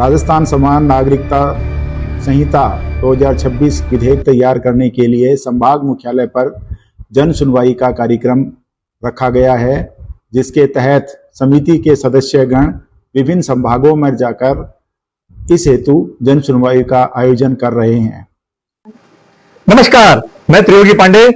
राजस्थान समान नागरिकता संहिता 2026 विधेयक तैयार करने के लिए संभाग मुख्यालय पर जन सुनवाई का कार्यक्रम रखा गया है, जिसके तहत समिति के सदस्यगण विभिन्न संभागों में जाकर इस हेतु जन सुनवाई का आयोजन कर रहे हैं। नमस्कार, मैं त्रियोगी पांडे।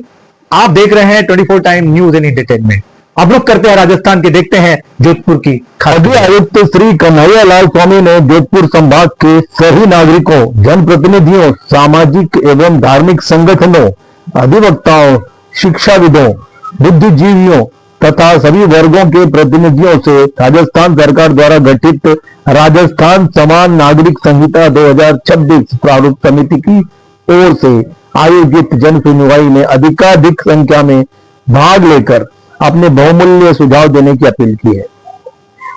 आप देख रहे हैं 24 टाइम न्यूज एंड एंटरटेनमेंट। अब रुक करते हैं राजस्थान के, देखते हैं जोधपुर की खाद्य आयुक्त श्री कन्हैया लाल स्वामी ने जोधपुर संभाग के सभी नागरिकों, जनप्रतिनिधियों, सामाजिक एवं धार्मिक संगठनों, अधिवक्ताओं, शिक्षाविदों, बुद्धिजीवियों तथा सभी वर्गों के प्रतिनिधियों से राजस्थान सरकार द्वारा गठित राजस्थान समान नागरिक संहिता 2026 प्रारूप समिति की ओर से आयोजित जन सुनवाई में अधिकाधिक संख्या में भाग लेकर अपने बहुमूल्य सुझाव देने की अपील की है।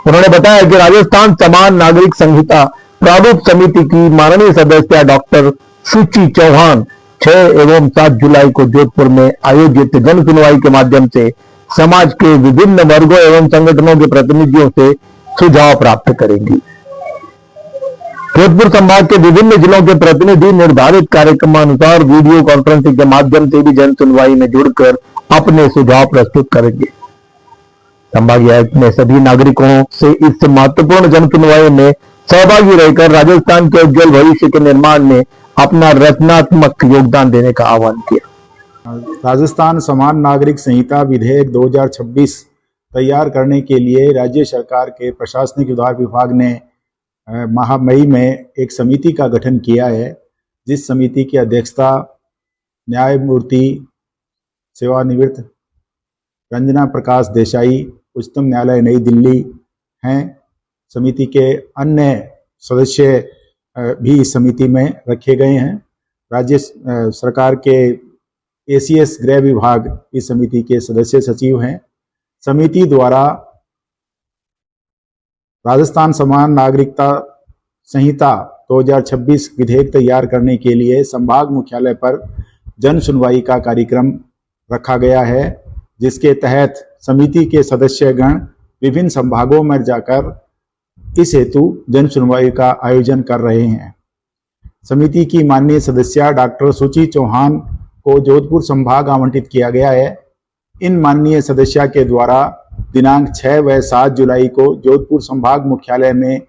उन्होंने बताया कि राजस्थान समान नागरिक संहिता प्रारूप समिति की माननीय सदस्य डॉक्टर सुची चौहान 6 एवं 7 जुलाई को जोधपुर में आयोजित जन सुनवाई के माध्यम से समाज के विभिन्न वर्गों एवं संगठनों के प्रतिनिधियों से सुझाव प्राप्त करेंगी। जोधपुर संभाग के विभिन्न जिलों के प्रतिनिधि निर्धारित कार्यक्रमानुसार वीडियो कॉन्फ्रेंसिंग के माध्यम से भी जन सुनवाई में जुड़कर अपने सुझाव प्रस्तुत करेंगे। संभागीय आयुक्त ने सभी नागरिकों से इस महत्वपूर्ण जन सुनवाई में सहभागी रहकर राजस्थान के उज्जवल भविष्य के निर्माण में अपना रचनात्मक योगदान देने का आह्वान किया। राजस्थान समान नागरिक संहिता विधेयक 2026 तैयार करने के लिए राज्य सरकार के प्रशासनिक सुधार विभाग ने माह मई में एक समिति का गठन किया है, जिस समिति की अध्यक्षता न्यायमूर्ति सेवानिवृत्त रंजना प्रकाश देसाई, उच्चतम न्यायालय नई दिल्ली हैं। समिति के अन्य सदस्य भी इस समिति में रखे गए हैं। राज्य सरकार के ACS गृह विभाग इस समिति के सदस्य सचिव हैं। समिति द्वारा राजस्थान समान नागरिकता संहिता 2026 विधेयक तैयार करने के लिए संभाग मुख्यालय पर जन सुनवाई का कार्यक्रम रखा गया है, जिसके तहत समिति के सदस्यगण विभिन्न संभागों में जाकर इस हेतु जन सुनवाई का आयोजन कर रहे हैं। समिति की माननीय सदस्य डॉक्टर सुची चौहान को जोधपुर संभाग आवंटित किया गया है। इन माननीय सदस्य के द्वारा दिनांक 6 व 7 जुलाई को जोधपुर संभाग मुख्यालय में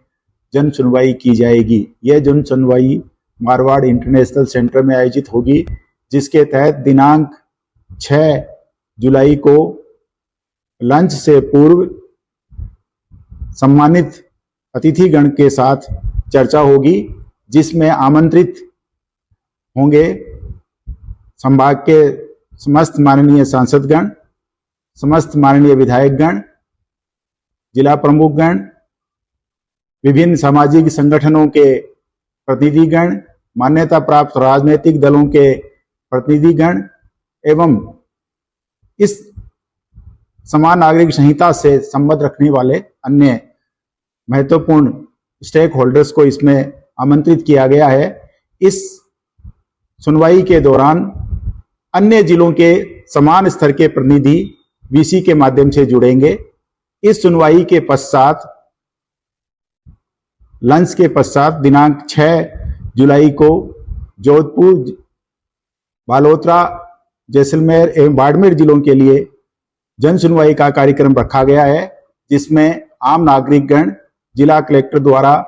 जन सुनवाई की जाएगी। यह जन सुनवाई मारवाड़ इंटरनेशनल सेंटर में आयोजित होगी, जिसके तहत दिनांक 6 जुलाई को लंच से पूर्व सम्मानित अतिथिगण के साथ चर्चा होगी, जिसमें आमंत्रित होंगे संभाग के समस्त माननीय सांसदगण, समस्त माननीय विधायकगण, जिला प्रमुखगण, विभिन्न सामाजिक संगठनों के प्रतिनिधिगण, मान्यता प्राप्त राजनीतिक दलों के प्रतिनिधिगण एवं इस समान नागरिक संहिता से संबंध रखने वाले अन्य महत्वपूर्ण स्टेक होल्डर्स को इसमें आमंत्रित किया गया है। इस सुनवाई के दौरान अन्य जिलों के समान स्तर के प्रतिनिधि VC के माध्यम से जुड़ेंगे। इस सुनवाई के पश्चात लंच के पश्चात दिनांक 6 जुलाई को जोधपुर, बालोतरा, जैसलमेर एवं बाड़मेर जिलों के लिए जन सुनवाई का कार्यक्रम रखा गया है, जिसमें आम नागरिकगण जिला कलेक्टर द्वारा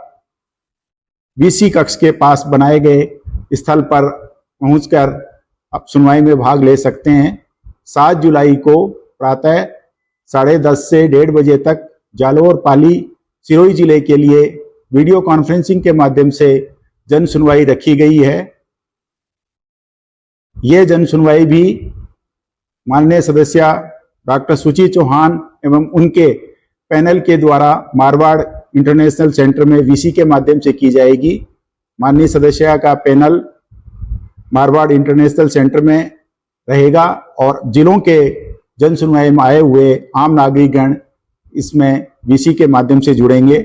VC कक्ष के पास बनाए गए स्थल पर पहुंचकर अब सुनवाई में भाग ले सकते हैं। 7 जुलाई को प्रातः 10:30 से 1:30 बजे तक जालोर, पाली, सिरोही जिले के लिए वीडियो कॉन्फ्रेंसिंग के माध्यम से जन सुनवाई रखी गई है। ये जन सुनवाई भी माननीय सदस्य डॉक्टर सुची चौहान एवं उनके पैनल के द्वारा मारवाड़ इंटरनेशनल सेंटर में VC के माध्यम से की जाएगी। माननीय सदस्य का पैनल मारवाड़ इंटरनेशनल सेंटर में रहेगा और जिलों के जन सुनवाई में आए हुए आम नागरिकगण इसमें VC के माध्यम से जुड़ेंगे।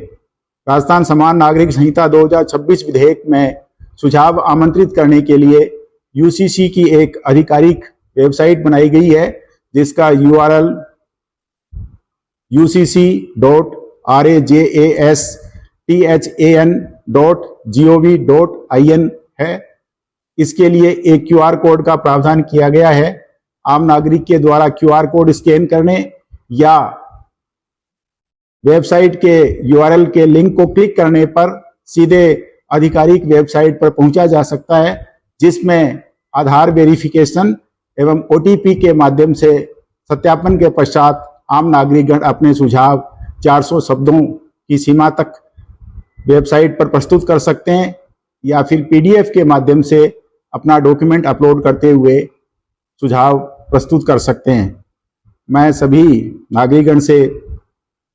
राजस्थान समान नागरिक संहिता 2026 विधेयक में सुझाव आमंत्रित करने के लिए UCC की एक आधिकारिक वेबसाइट बनाई गई है, जिसका URL ucc.rajasthan www.citizen.gov.in है। इसके लिए एक QR कोड का प्रावधान किया गया है। आम नागरिक के द्वारा QR कोड स्कैन करने या वेबसाइट के URL के लिंक को क्लिक करने पर सीधे आधिकारिक वेबसाइट पर पहुंचा जा सकता है, जिसमें आधार वेरिफिकेशन एवं OTP के माध्यम से सत्यापन के पश्चात आम नागरिकगण अपने सुझाव 400 शब्दों की सीमा तक वेबसाइट पर प्रस्तुत कर सकते हैं या फिर PDF के माध्यम से अपना डॉक्यूमेंट अपलोड करते हुए सुझाव प्रस्तुत कर सकते हैं। मैं सभी नागरिकगण से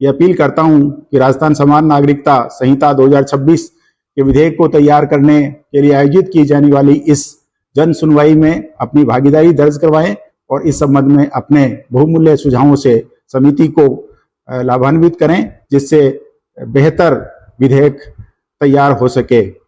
ये अपील करता हूं कि राजस्थान समान नागरिकता संहिता 2026 के विधेयक को तैयार करने के लिए आयोजित की जाने वाली इस जन सुनवाई में अपनी भागीदारी दर्ज करवाएं और इस संबंध में अपने बहुमूल्य सुझावों से समिति को लाभान्वित करें, जिससे बेहतर विधेयक तैयार हो सके।